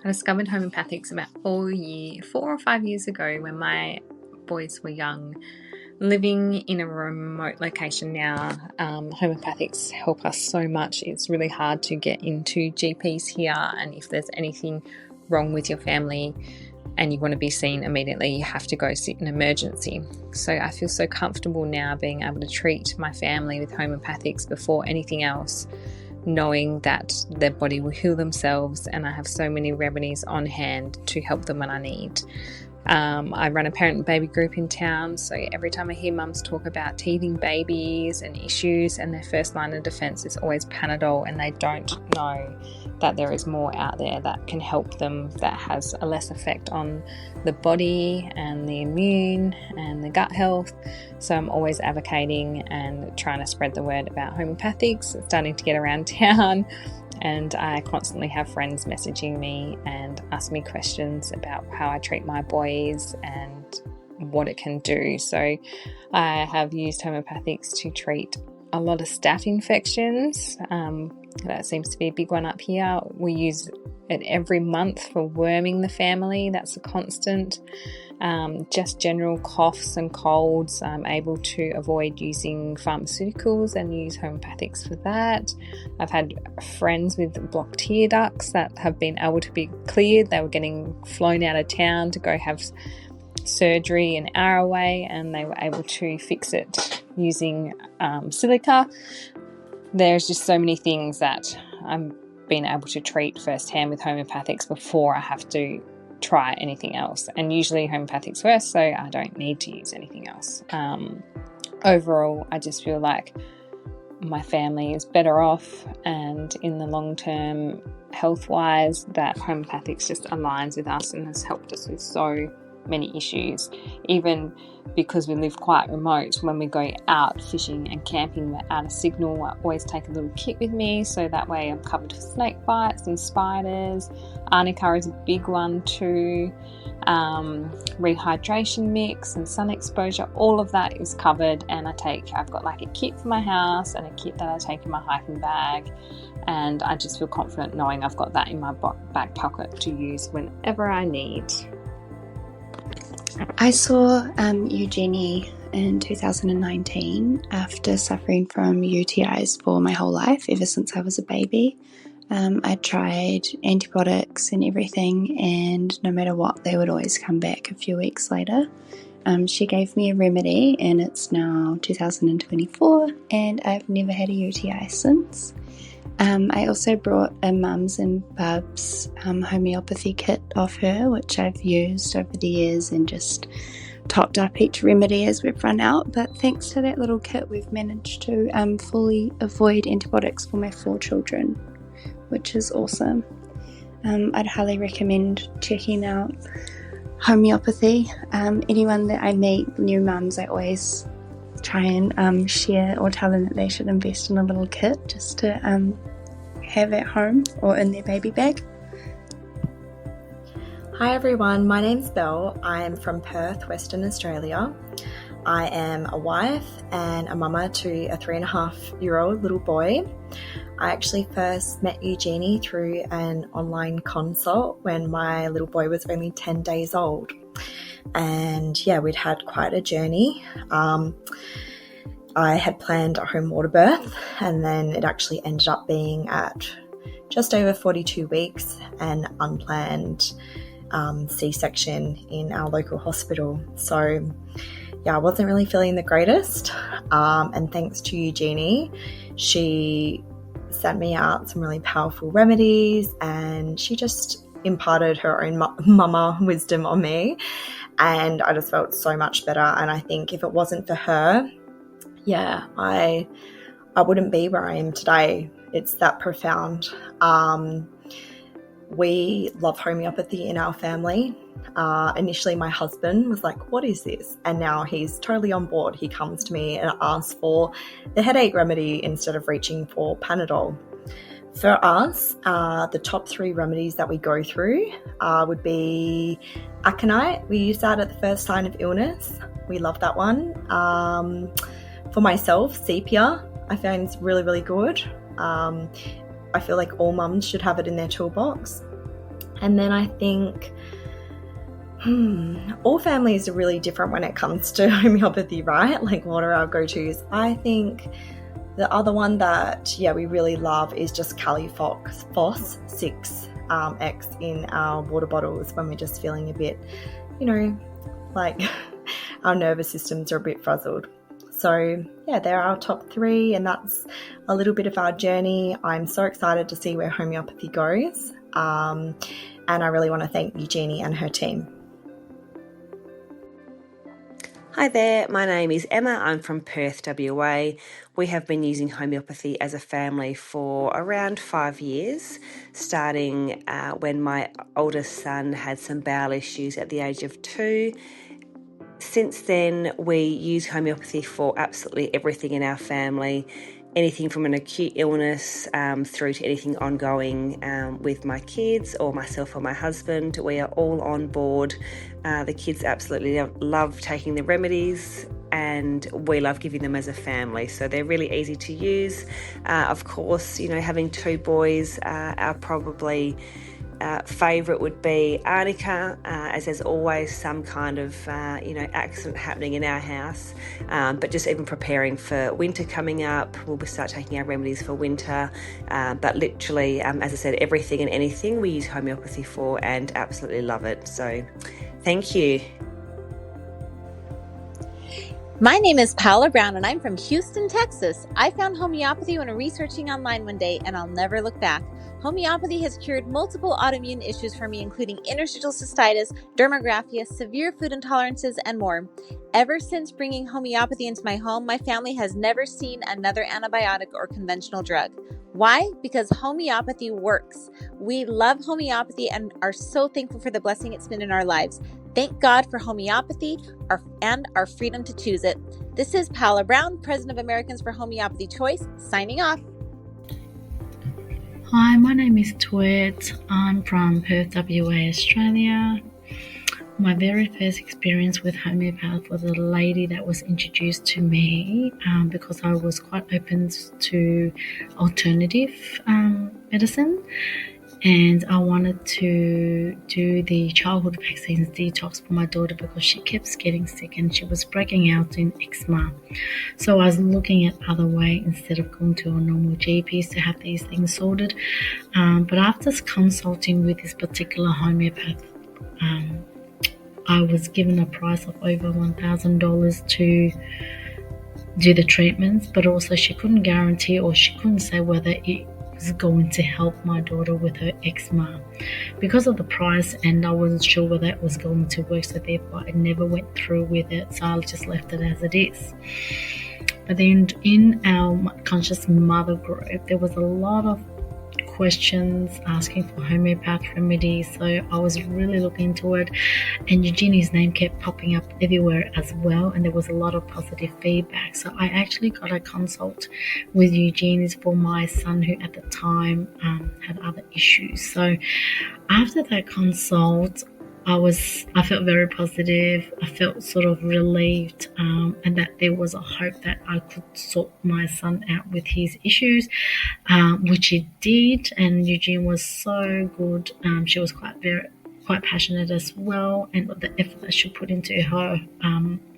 I discovered homeopathics about 4 or 5 years ago when my boys were young. Living in a remote location now, homeopathics help us so much. It's really hard to get into GPs here, and if there's anything wrong with your family and you want to be seen immediately, you have to go sit in emergency. So I feel so comfortable now being able to treat my family with homeopathics before anything else, knowing that their body will heal themselves, and I have so many remedies on hand to help them when I need. I run a parent and baby group in town, so every time I hear mums talk about teething babies and issues, and their first line of defence is always Panadol, and they don't know that there is more out there that can help them, that has a less effect on the body and the immune and the gut health. So I'm always advocating and trying to spread the word about homeopathics. It's starting to get around town, and I constantly have friends messaging me and ask me questions about how I treat my boys and what it can do. So I have used homeopathics to treat a lot of staph infections. That seems to be a big one up here. We use it every month for worming the family. That's a constant. Just general coughs and colds, I'm able to avoid using pharmaceuticals and use homeopathics for that. I've had friends with blocked tear ducts that have been able to be cleared. They were getting flown out of town to go have surgery an hour away, and they were able to fix it using silica. There's just so many things that I'm being able to treat firsthand with homeopathics before I have to try anything else, and usually homeopathics first, so I don't need to use anything else. Overall, I just feel like my family is better off, and in the long term, health wise, that homeopathics just aligns with us and has helped us with so many issues. Even because we live quite remote, when we go out fishing and camping, we're out of signal, I always take a little kit with me, so that way I'm covered for snake bites and spiders. Arnica is a big one too. Rehydration mix and sun exposure, all of that is covered, and I've got like a kit for my house and a kit that I take in my hiking bag, and I just feel confident knowing I've got that in my back pocket to use whenever I need. I saw Eugenie in 2019 after suffering from UTIs for my whole life, ever since I was a baby. I tried antibiotics and everything, and no matter what, they would always come back a few weeks later. She gave me a remedy, and it's now 2024, and I've never had a UTI since. I also brought a Mums and Bubs homeopathy kit off her, which I've used over the years and just topped up each remedy as we've run out. But thanks to that little kit, we've managed to fully avoid antibiotics for my 4 children, which is awesome. I'd highly recommend checking out homeopathy. Anyone that I meet, new mums, I always try and share or tell them that they should invest in a little kit just to have at home or in their baby bag. Hi everyone, my name's Belle. I am from Perth, Western Australia. I am a wife and a mama to a 3.5-year-old little boy. I actually first met Eugenie through an online consult when my little boy was only 10 days old. And yeah, we'd had quite a journey. I had planned a home water birth, and then it actually ended up being at just over 42 weeks an unplanned C-section in our local hospital. So yeah, I wasn't really feeling the greatest, and thanks to Eugenie, she sent me out some really powerful remedies, and she just imparted her own mama wisdom on me, and I just felt so much better. And I think if it wasn't for her, yeah, I wouldn't be where I am today. It's that profound. We love homeopathy in our family. Initially, my husband was like, what is this? And now he's totally on board. He comes to me and asks for the headache remedy instead of reaching for Panadol. For us, the top 3 remedies that we go through would be aconite. We use that at the first sign of illness. We love that one. For myself, sepia, I find it's really, really good. I feel like all mums should have it in their toolbox. And then I think all families are really different when it comes to homeopathy, right? Like, what are our go-tos? I think the other one that, we really love is just Caliphos 6X in our water bottles when we're just feeling a bit, like our nervous systems are a bit frazzled. So they're our top 3, and that's a little bit of our journey. I'm so excited to see where homeopathy goes. And I really want to thank Eugenie and her team. Hi there, my name is Emma. I'm from Perth, WA. We have been using homeopathy as a family for around 5 years, starting when my oldest son had some bowel issues at the age of 2. Since then, we use homeopathy for absolutely everything in our family, anything from an acute illness through to anything ongoing with my kids or myself or my husband. We are all on board. The kids absolutely love taking the remedies, and we love giving them as a family. So they're really easy to use. Of course, having 2 boys, our probably favourite would be Arnica, as there's always some kind of accident happening in our house, but just even preparing for winter coming up, we'll start taking our remedies for winter, but literally, as I said, everything and anything we use homeopathy for and absolutely love it. So thank you. My name is Paula Brown and I'm from Houston, Texas. I found homeopathy when researching online one day, and I'll never look back. Homeopathy has cured multiple autoimmune issues for me, including interstitial cystitis, dermographia, severe food intolerances, and more. Ever since bringing homeopathy into my home, my family has never seen another antibiotic or conventional drug. Why? Because homeopathy works. We love homeopathy and are so thankful for the blessing it's been in our lives. Thank God for homeopathy and our freedom to choose it. This is Paula Brown, President of Americans for Homeopathy Choice, signing off. Hi, my name is Twit. I'm from Perth, WA, Australia. My very first experience with homeopath was a lady that was introduced to me because I was quite open to alternative medicine, and I wanted to do the childhood vaccines detox for my daughter because she kept getting sick and she was breaking out in eczema. So I was looking at other ways instead of going to a normal GPs to have these things sorted. But after consulting with this particular homeopath, I was given a price of over $1,000 to do the treatments, but also she couldn't guarantee, or she couldn't say whether it was going to help my daughter with her eczema because of the price, and I wasn't sure whether it was going to work, so therefore I never went through with it, so I just left it as it is. But then in our Conscious Mother group, there was a lot of questions asking for homeopath remedies, so I was really looking into it, and Eugenie's name kept popping up everywhere as well, and there was a lot of positive feedback. So I actually got a consult with Eugenie's for my son, who at the time had other issues. So after that consult, I felt very positive. I felt sort of relieved, and that there was a hope that I could sort my son out with his issues, which he did. And Eugenie was so good. She was quite passionate as well, and the effort that she put into her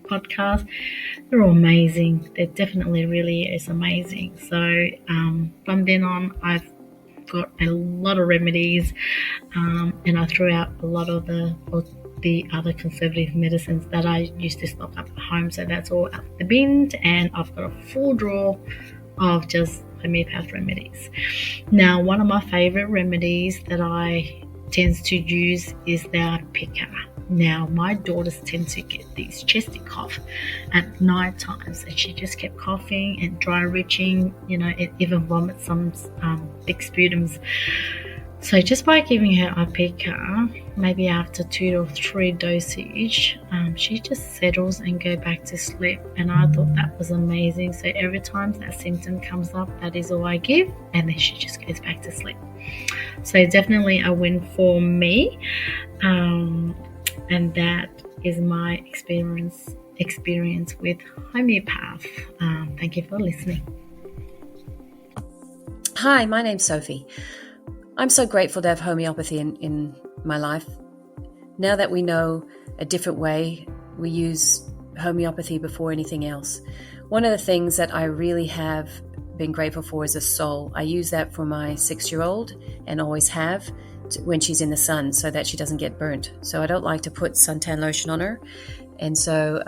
podcast, they're all amazing. They definitely really is amazing. So from then on, I've got a lot of remedies, and I threw out a lot of the other conservative medicines that I used to stock up at home, so that's all out the bin, and I've got a full drawer of just homeopath remedies. Now, one of my favorite remedies that I tend to use is the picker. Now, my daughters tend to get these chesty cough at night times, and she just kept coughing and dry retching, it even vomits some big sputums. So just by giving her a picker, maybe after 2 or 3 dosage, she just settles and go back to sleep. And I thought that was amazing. So every time that symptom comes up, that is all I give, and then she just goes back to sleep. So definitely a win for me. And that is my experience with homeopath. Thank you for listening. Hi, my name's Sophie. I'm so grateful to have homeopathy in my life. Now that we know a different way, we use homeopathy before anything else. One of the things that I really have been grateful for is a sol. I use that for my 6-year-old and always have when she's in the sun so that she doesn't get burnt. So I don't like to put suntan lotion on her. And so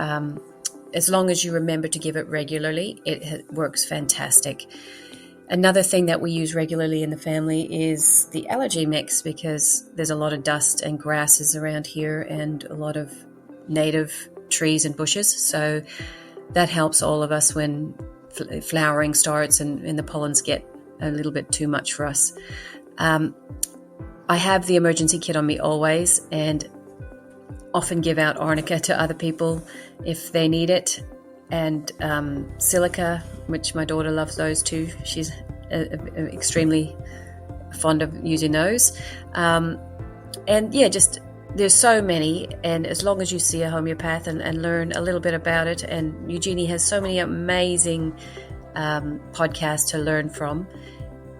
as long as you remember to give it regularly, it works fantastic. Another thing that we use regularly in the family is the allergy mix, because there's a lot of dust and grasses around here and a lot of native trees and bushes. So that helps all of us when flowering starts and the pollens get a little bit too much for us. I have the emergency kit on me always and often give out arnica to other people if they need it. And silica, which my daughter loves those too. She's extremely fond of using those. And yeah, just there's so many. And as long as you see a homeopath and learn a little bit about it, and Eugenie has so many amazing podcasts to learn from,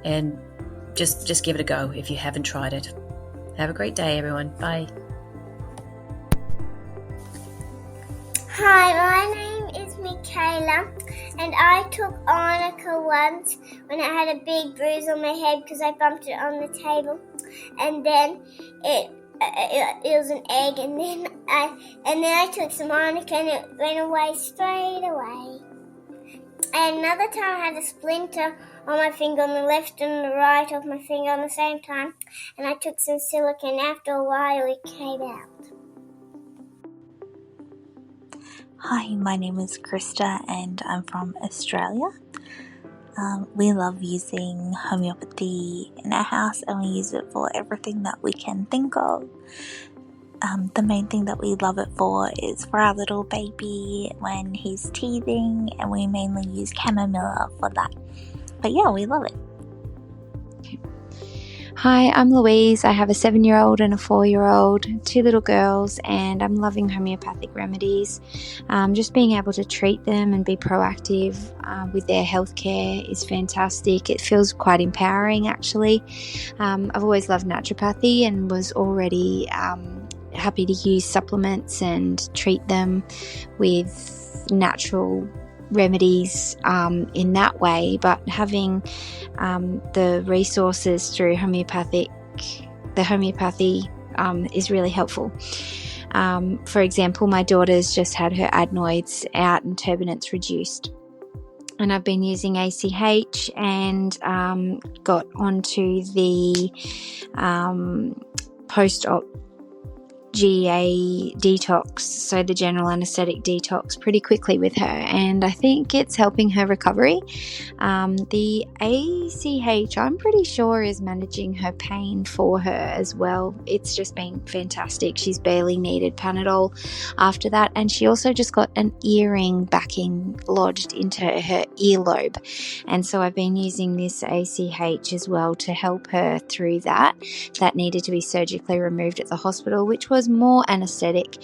and just give it a go if you haven't tried it. Have a great day, everyone. Bye. Hi, my name is Michaela, and I took arnica once when I had a big bruise on my head because I bumped it on the table, and then it was an egg, and then I took some arnica and it went away straight away. And another time I had a splinter on my finger on the left and the right of my finger on the same time, and I took some silica, and after a while it came out. Hi, my name is Krista and I'm from Australia. We love using homeopathy in our house and we use it for everything that we can think of. The main thing that we love it for is for our little baby when he's teething, and we mainly use chamomilla for that. But yeah, we love it. Hi, I'm Louise. I have a 7-year-old and a 4-year-old, 2 little girls, and I'm loving homeopathic remedies. Just being able to treat them and be proactive with their healthcare is fantastic. It feels quite empowering, actually. I've always loved naturopathy and was already happy to use supplements and treat them with natural remedies in that way, but having the resources through homeopathy is really helpful. For example, my daughter's just had her adenoids out and turbinates reduced, and I've been using ACH and got onto the post-op GA detox, so the general anesthetic detox, pretty quickly with her, and I think it's helping her recovery. The ACH, I'm pretty sure, is managing her pain for her as well. It's just been fantastic. She's barely needed Panadol after that, and she also just got an earring backing lodged into her earlobe, and so I've been using this ACH as well to help her through that. That needed to be surgically removed at the hospital, which was more anesthetic,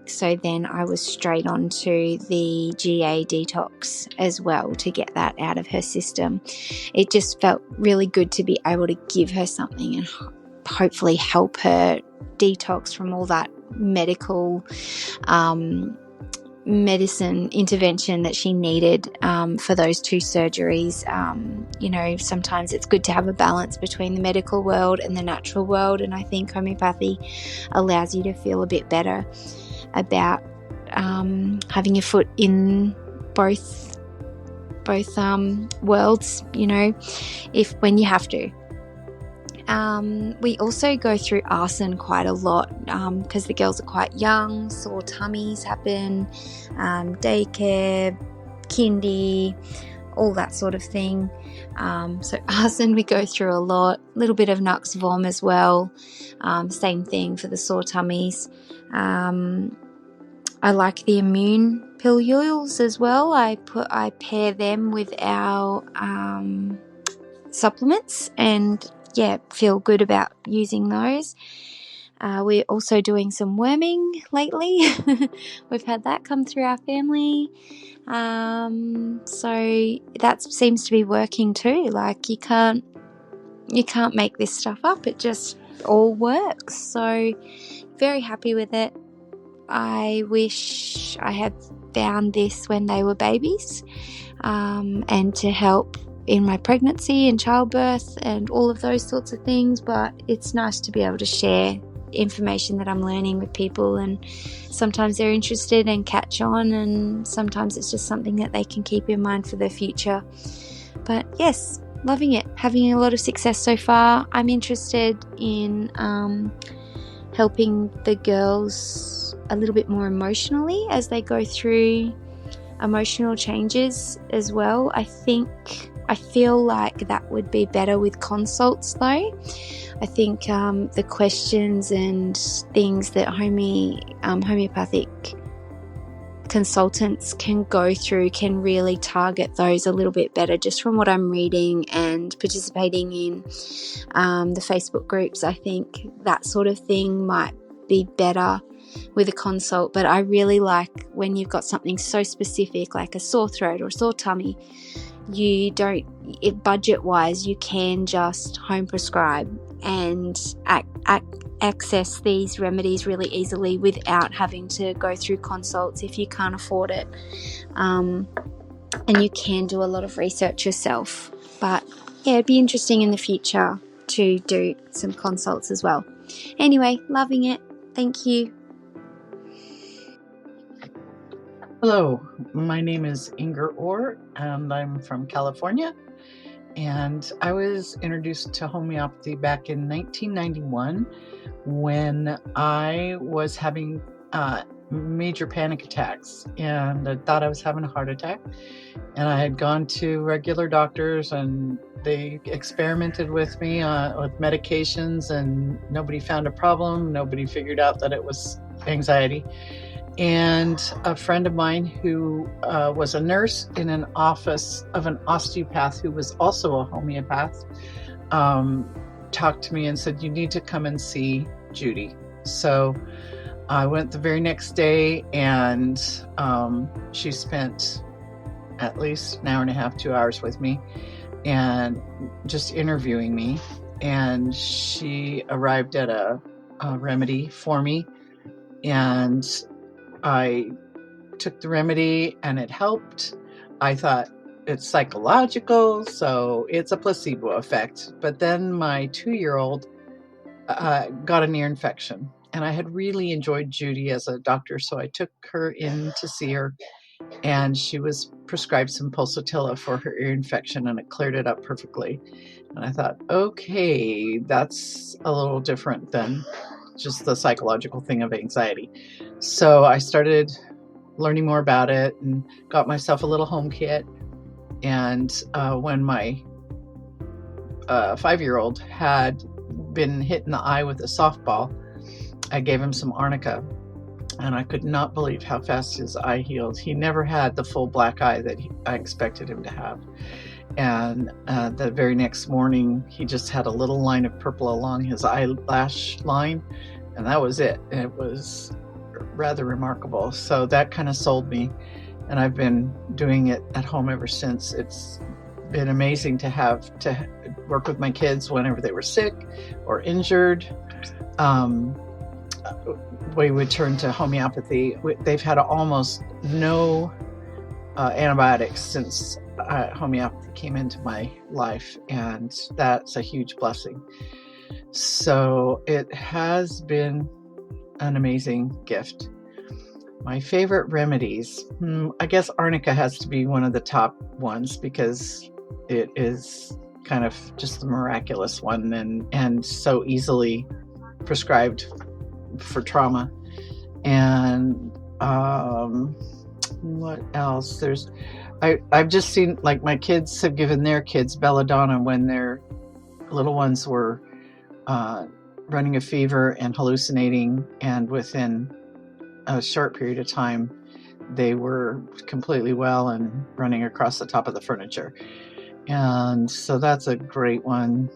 so then I was straight on to the GA detox as well to get that out of her system. It just felt really good to be able to give her something and hopefully help her detox from all that medicine intervention that she needed for those 2 surgeries. Sometimes it's good to have a balance between the medical world and the natural world, and I think homeopathy allows you to feel a bit better about having your foot in both worlds, when you have to. We also go through arsen quite a lot because the girls are quite young. Sore tummies happen, daycare, kindy, all that sort of thing. So arsen we go through a lot. A little bit of Nux Vom as well. Same thing for the sore tummies. I like the immune pilules as well. I pair them with our supplements and feel good about using those. We're also doing some worming lately. We've had that come through our family. So that seems to be working too. Like you can't you can't make this stuff up. It just all works. So very happy with it. I wish I had found this when they were babies, and to help in my pregnancy and childbirth and all of those sorts of things. But it's nice to be able to share information that I'm learning with people, and sometimes they're interested and catch on, and sometimes it's just something that they can keep in mind for their future. But yes, loving it, having a lot of success so far. I'm interested in helping the girls a little bit more emotionally as they go through emotional changes as well. I feel like that would be better with consults though. I think the questions and things that homeopathic consultants can go through can really target those a little bit better, just from what I'm reading and participating in the Facebook groups. I think that sort of thing might be better with a consult. But I really like when you've got something so specific like a sore throat or a sore tummy, budget wise you can just home prescribe and access these remedies really easily without having to go through consults if you can't afford it. And you can do a lot of research yourself. But yeah, it'd be interesting in the future to do some consults as well. Anyway, loving it. Thank you. Hello, my name is Inger Orr, and I'm from California. And I was introduced to homeopathy back in 1991 when I was having major panic attacks, and I thought I was having a heart attack. And I had gone to regular doctors, and they experimented with me with medications, and nobody found a problem. Nobody figured out that it was anxiety. And a friend of mine who was a nurse in an office of an osteopath who was also a homeopath talked to me and said, you need to come and see Judy. So I went the very next day, and she spent at least an hour and a half, 2 hours with me and just interviewing me. And she arrived at a remedy for me, and I took the remedy and it helped. I thought it's psychological, so it's a placebo effect. But then my 2-year-old got an ear infection, and I had really enjoyed Judy as a doctor, so I took her in to see her, and she was prescribed some pulsatilla for her ear infection, and it cleared it up perfectly. And I thought, okay, that's a little different than just the psychological thing of anxiety. So I started learning more about it and got myself a little home kit. And when my 5-year-old had been hit in the eye with a softball, I gave him some arnica, and I could not believe how fast his eye healed. He never had the full black eye that I expected him to have. And the very next morning, he just had a little line of purple along his eyelash line, and that was it. It was rather remarkable. So that kind of sold me, and I've been doing it at home ever since. It's been amazing to have to work with my kids whenever they were sick or injured. We would turn to homeopathy. They've had almost no antibiotics since homeopathy came into my life, and that's a huge blessing. So it has been an amazing gift. My favorite remedies, I guess arnica has to be one of the top ones because it is kind of just the miraculous one and so easily prescribed for trauma. And what else? I've just seen, like, my kids have given their kids belladonna when their little ones were running a fever and hallucinating, and within a short period of time they were completely well and running across the top of the furniture. And so that's a great one.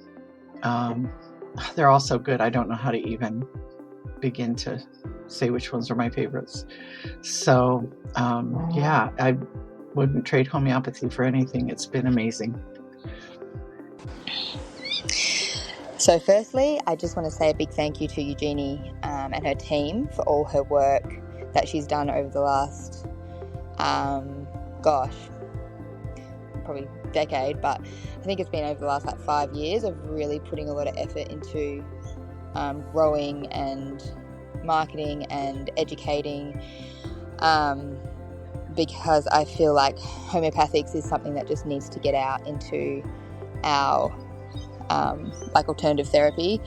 They're all so good, I don't know how to even begin to say which ones are my favorites. So yeah, I wouldn't trade homeopathy for anything. It's been amazing. So firstly, I just want to say a big thank you to Eugenie and her team for all her work that she's done over the last, probably decade, but I think it's been over the last 5 years of really putting a lot of effort into growing and marketing and educating, because I feel like homeopathics is something that just needs to get out into our alternative therapeutic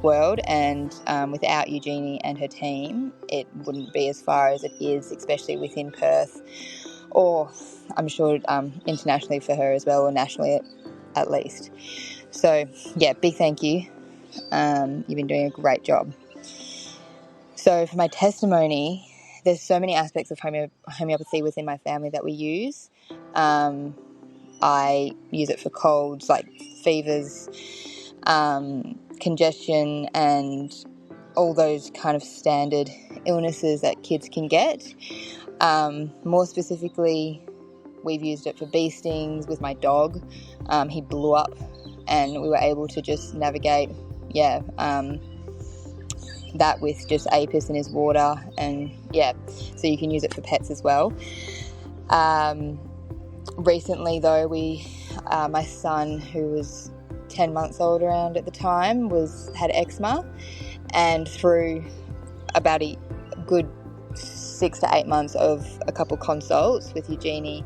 world, and without Eugenie and her team, it wouldn't be as far as it is, especially within Perth, or I'm sure internationally for her as well, or nationally at least. So yeah, big thank you. You've been doing a great job. So for my testimony, there's so many aspects of homeopathy within my family that we use. I use it for colds, like fevers, congestion, and all those kind of standard illnesses that kids can get. More specifically, we've used it for bee stings with my dog. He blew up and we were able to just navigate, that with just apis in his water, and so you can use it for pets as well. Recently though, my son, who was 10 months old around at the time, had eczema, and through about a good 6 to 8 months of a couple consults with Eugenie,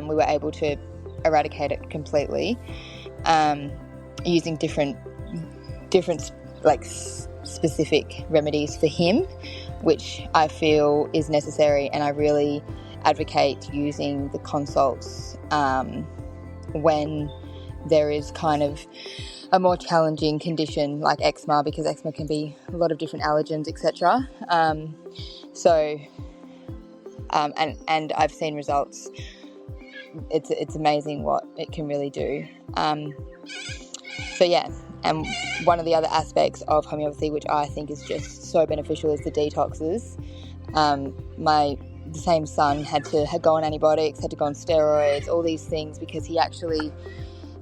we were able to eradicate it completely, using different specific remedies for him, which I feel is necessary, and I really advocate using the consults when there is kind of a more challenging condition like eczema, because eczema can be a lot of different allergens, etc. And I've seen results. It's amazing what it can really do. And one of the other aspects of homeopathy, which I think is just so beneficial, is the detoxes. The same son had go on antibiotics, had to go on steroids, all these things, because he actually,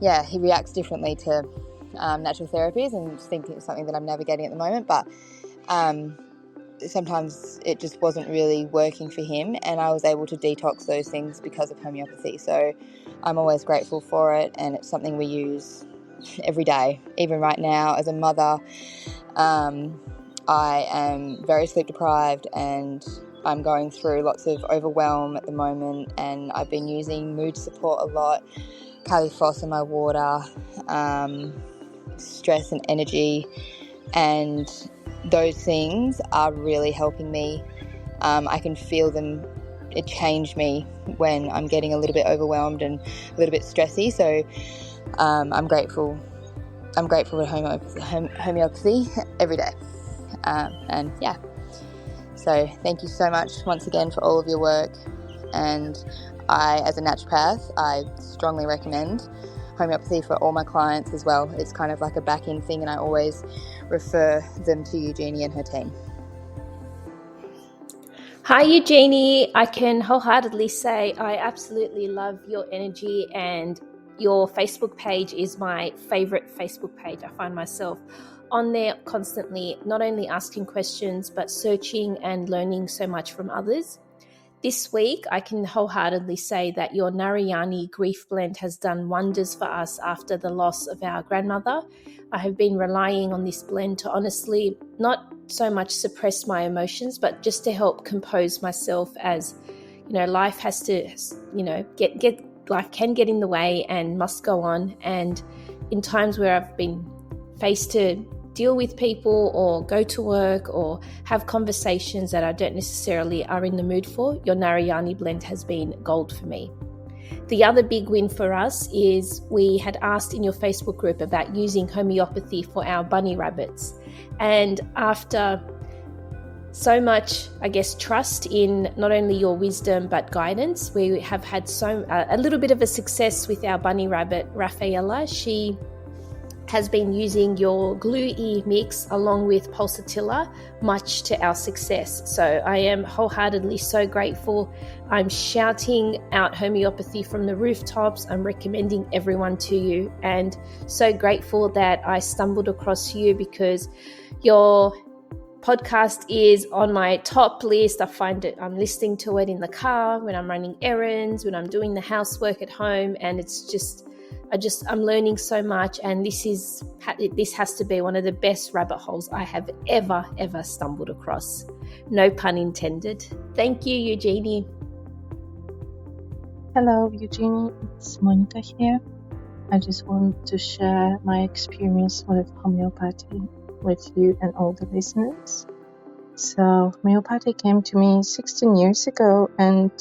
he reacts differently to natural therapies, and I think it's something that I'm navigating at the moment, but sometimes it just wasn't really working for him, and I was able to detox those things because of homeopathy. So I'm always grateful for it, and it's something we use every day. Even right now, as a mother, I am very sleep deprived, and I'm going through lots of overwhelm at the moment, and I've been using mood support a lot, Califos in my water, stress and energy, and those things are really helping me. I can feel them. It changed me when I'm getting a little bit overwhelmed and a little bit stressy. So I'm grateful. I'm grateful for homeopathy every day. So thank you so much once again for all of your work. And I, as a naturopath, I strongly recommend homeopathy for all my clients as well. It's kind of like a back-end thing, and I always refer them to Eugenie and her team. Hi Eugenie, I can wholeheartedly say I absolutely love your energy, and your Facebook page is my favorite Facebook page. I find myself on there constantly, not only asking questions, but searching and learning so much from others. This week, I can wholeheartedly say that your Narayani grief blend has done wonders for us after the loss of our grandmother. I have been relying on this blend to honestly not so much suppress my emotions, but just to help compose myself, as life has to, life can get in the way and must go on. And in times where I've been faced to deal with people or go to work or have conversations that I don't necessarily are in the mood for, your Narayani blend has been gold for me. The other big win for us is we had asked in your Facebook group about using homeopathy for our bunny rabbits. And after so much, trust in not only your wisdom but guidance, we have had a little bit of a success with our bunny rabbit, Rafaela. She has been using your Glue E mix along with Pulsatilla, much to our success. So I am wholeheartedly so grateful. I'm shouting out homeopathy from the rooftops. I'm recommending everyone to you, and so grateful that I stumbled across you, because your podcast is on my top list. I find it, I'm listening to it in the car, when I'm running errands, when I'm doing the housework at home, and it's just, I'm learning so much, and this has to be one of the best rabbit holes I have ever stumbled across. No pun intended. Thank you, Eugenie. Hello, Eugenie. It's Monica here. I just want to share my experience with homeopathy with you and all the listeners. So, homeopathy came to me 16 years ago, and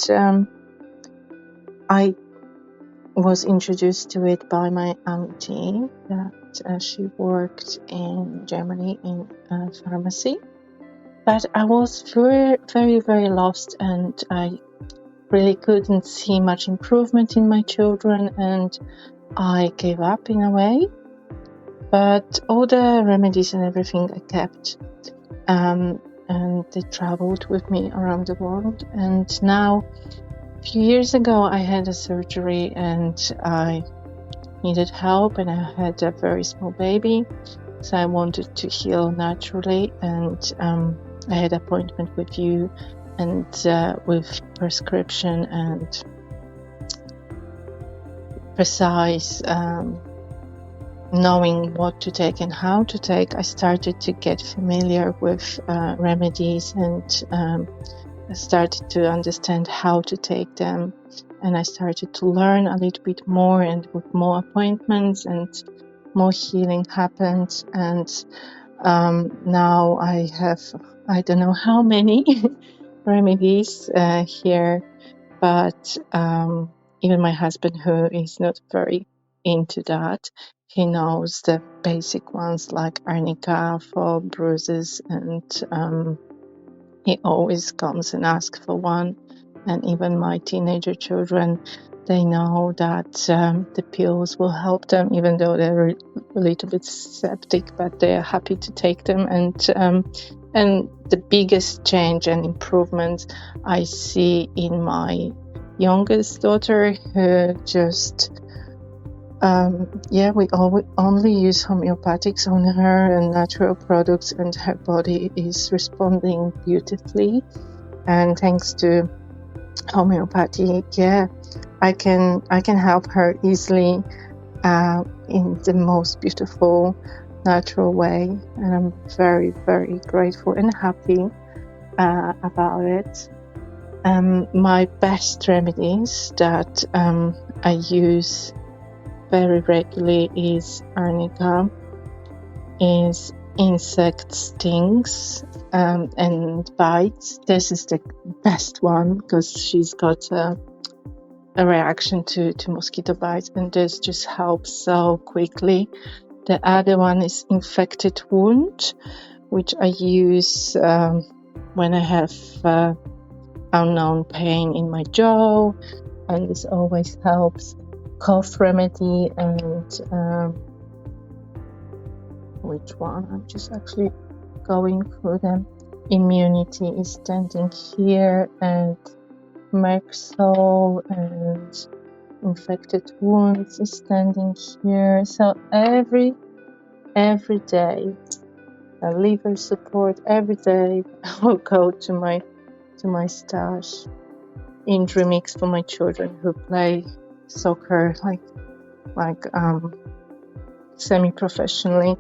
I was introduced to it by my auntie that she worked in Germany in a pharmacy. But I was very lost, and I really couldn't see much improvement in my children, and I gave up in a way. But all the remedies and everything I kept, and they traveled with me around the world. And now, a few years ago, I had a surgery and I needed help, and I had a very small baby, so I wanted to heal naturally, and I had an appointment with you and with prescription and precise knowing what to take and how to take. I started to get familiar with remedies, and I started to understand how to take them, and I started to learn a little bit more, and with more appointments and more healing happened. And now I have, I don't know how many remedies here, but even my husband, who is not very into that, he knows the basic ones like arnica for bruises, and he always comes and asks for one. And even my teenager children, they know that the pills will help them, even though they're a little bit skeptic, but they're happy to take them. And the biggest change and improvement I see in my youngest daughter, who just we only use homeopathics on her and natural products, and her body is responding beautifully. And thanks to homeopathy, I can help her easily in the most beautiful, natural way, and I'm very grateful and happy about it. My best remedies that I use very regularly is arnica, is insect stings and bites. This is the best one because she's got a reaction to mosquito bites, and this just helps so quickly. The other one is infected wound, which I use when I have unknown pain in my jaw, and this always helps. Cough remedy, and which one? I'm just actually going through them. Immunity is standing here, and Merxol and infected wounds is standing here. So every day, a liver support every day. I will go to my stash. Injury mix for my children who play soccer like semi-professionally,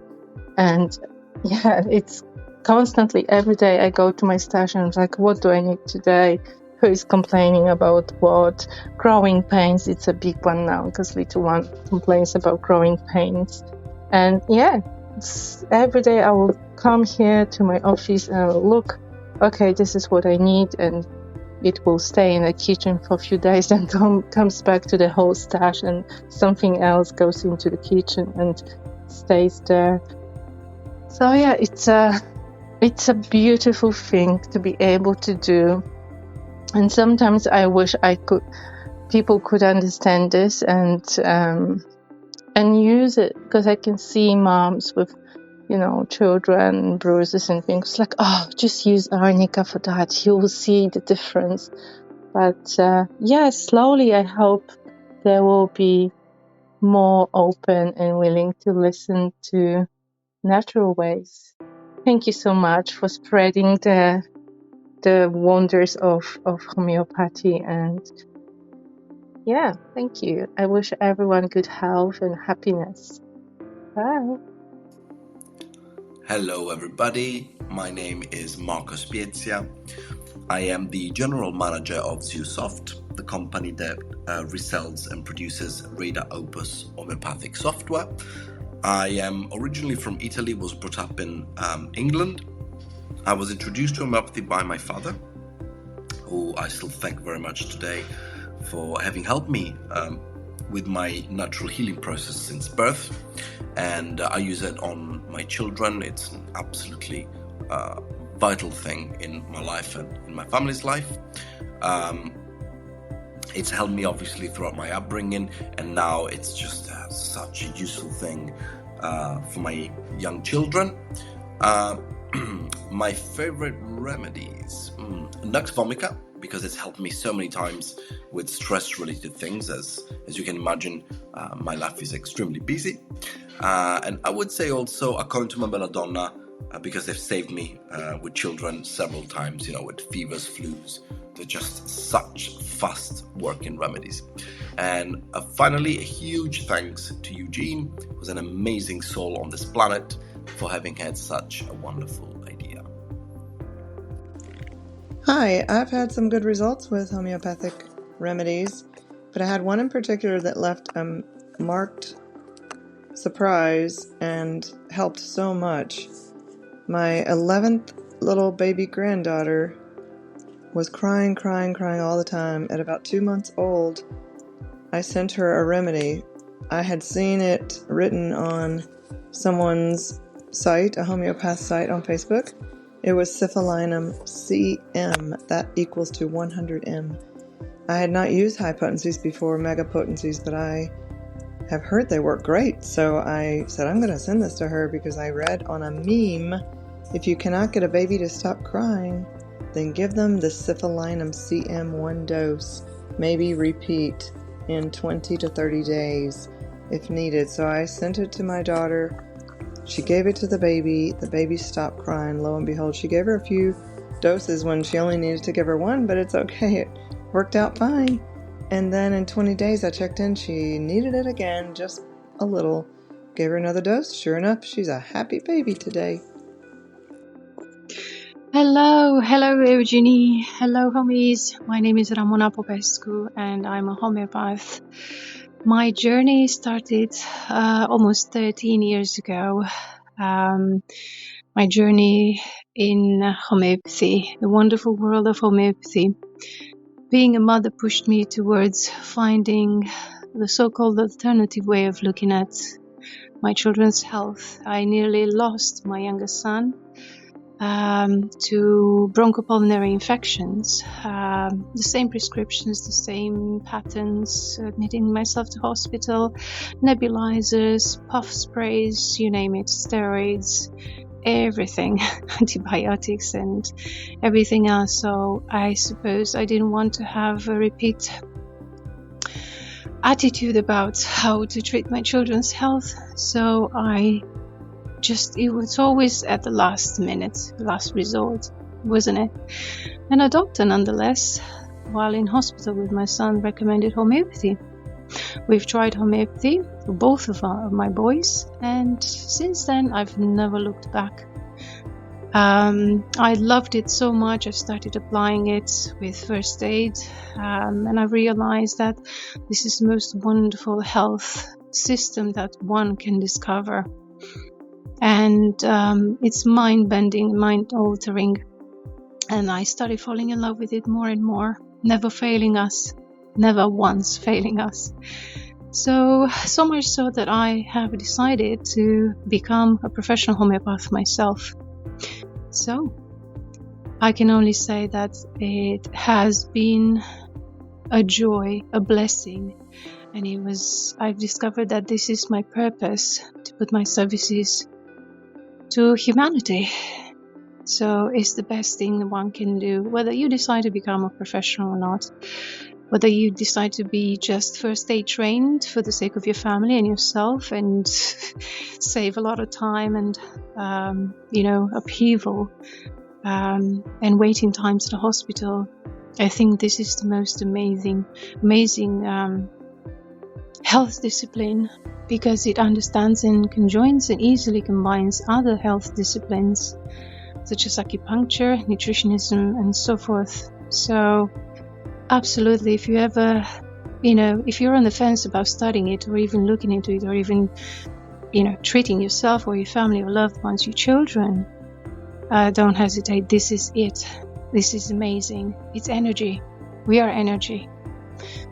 and it's constantly every day I go to my stash and I'm like, what do I need today? Who is complaining about what? Growing pains, it's a big one now because little one complains about growing pains. And every day I will come here to my office and I will look, okay, this is what I need, and it will stay in the kitchen for a few days and comes back to the whole stash, and something else goes into the kitchen and stays there. So it's a beautiful thing to be able to do. And sometimes I wish people could understand this and and use it, because I can see moms with, children, bruises and things like, just use arnica for that. You will see the difference. But slowly I hope there will be more open and willing to listen to natural ways. Thank you so much for spreading the wonders of homeopathy. And thank you. I wish everyone good health and happiness. Bye. Hello everybody, my name is Marco Spiezia. I am the general manager of Zoosoft, the company that resells and produces Radar Opus homeopathic software. I am originally from Italy, was brought up in England. I was introduced to homeopathy by my father, who I still thank very much today for having helped me with my natural healing process since birth, and I use it on my children. It's an absolutely vital thing in my life and in my family's life. It's helped me obviously throughout my upbringing, and now it's just such a useful thing for my young children. My favorite remedies, Nux vomica, because it's helped me so many times with stress-related things. As you can imagine, my life is extremely busy. And I would say also Aconitum belladonna, because they've saved me with children several times, with fevers, flus. They're just such fast-working remedies. And finally, a huge thanks to Eugene, who's an amazing soul on this planet, for having had such a wonderful idea. Hi, I've had some good results with homeopathic remedies, but I had one in particular that left a marked surprise and helped so much. My 11th little baby granddaughter was crying all the time. At about 2 months old, I sent her a remedy. I had seen it written on someone's site, a homeopath site on Facebook. It was Syphilinum CM, that equals to 100M. I had not used high potencies before, mega potencies, but I have heard they work great. So I said, I'm going to send this to her because I read on a meme, if you cannot get a baby to stop crying, then give them the Syphilinum CM 1 dose, maybe repeat in 20 to 30 days if needed. So I sent it to my daughter. She gave it to the baby stopped crying. Lo and behold, she gave her a few doses when she only needed to give her one, but it's okay, it worked out fine. And then in 20 days I checked in, she needed it again, just a little. Gave her another dose, sure enough, she's a happy baby today. Hello Eugenie, hello homies. My name is Ramona Popescu and I'm a homeopath. My journey started almost 13 years ago. My journey in homeopathy, the wonderful world of homeopathy. Being a mother pushed me towards finding the so-called alternative way of looking at my children's health. I nearly lost my youngest son to bronchopulmonary infections. The same prescriptions, the same patterns, admitting myself to hospital, nebulizers, puff sprays, you name it, steroids, everything, antibiotics and everything else. So I suppose I didn't want to have a repeat attitude about how to treat my children's health. So it was always at the last minute, last resort, wasn't it? And a doctor, nonetheless, while in hospital with my son, recommended homeopathy. We've tried homeopathy for both of my boys, and since then I've never looked back. I loved it so much, I started applying it with first aid, and I realized that this is the most wonderful health system that one can discover. And it's mind-bending, mind-altering. And I started falling in love with it more and more, never failing us, never once failing us. So much so that I have decided to become a professional homeopath myself. So I can only say that it has been a joy, a blessing, And I've discovered that this is my purpose, to put my services to humanity. So it's the best thing one can do, whether you decide to become a professional or not, whether you decide to be just first aid trained for the sake of your family and yourself and save a lot of time and, upheaval and waiting times at the hospital. I think this is the most amazing health discipline, because it understands and conjoins and easily combines other health disciplines such as acupuncture, nutritionism, and so forth. So absolutely, if you ever, if you're on the fence about studying it or even looking into it or even, treating yourself or your family or loved ones, your children, don't hesitate. This is it. This is amazing. It's energy. We are energy.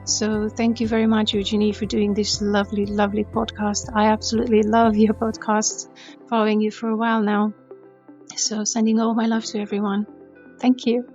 So thank you very much, Eugenie, for doing this lovely, lovely podcast. I absolutely love your podcast, following you for a while now. So sending all my love to everyone. Thank you.